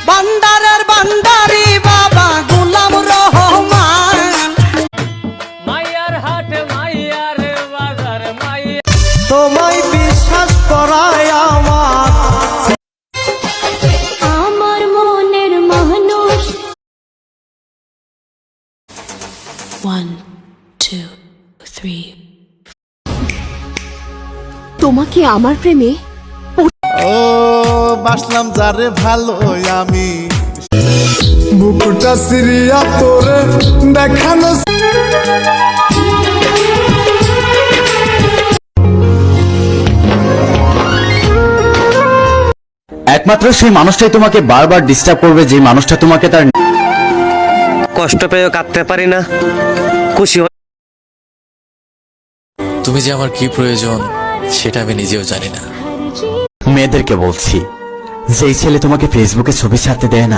বান্দারের বান্দারি বাবা গোলাম রহমান। মাইয়ার হাট মাইয়ার বাজার মাইয়া তোমায় বিশ্বাস করায় আমার মনের মানুষ। 1 2 3 তোমাকে আমার প্রেমে ও বাসলাম যারে ভালো আমি বুকুটা সিরিয়া তোরে দেখানো একমাত্র সেই মানুষটাই তোমাকে বারবার ডিস্টার্ব করবে, যে মানুষটা তোমাকে তার কষ্ট পেয়েও কাঁদতে পারি না, খুশি তুমি যে আমার কি প্রয়োজন সেটা আমি নিজেও জানি না। মেয়েদেরকে বলছি, যেই ছেলে তোমাকে ফেসবুকে ছবি ছাড়তে দেয় না,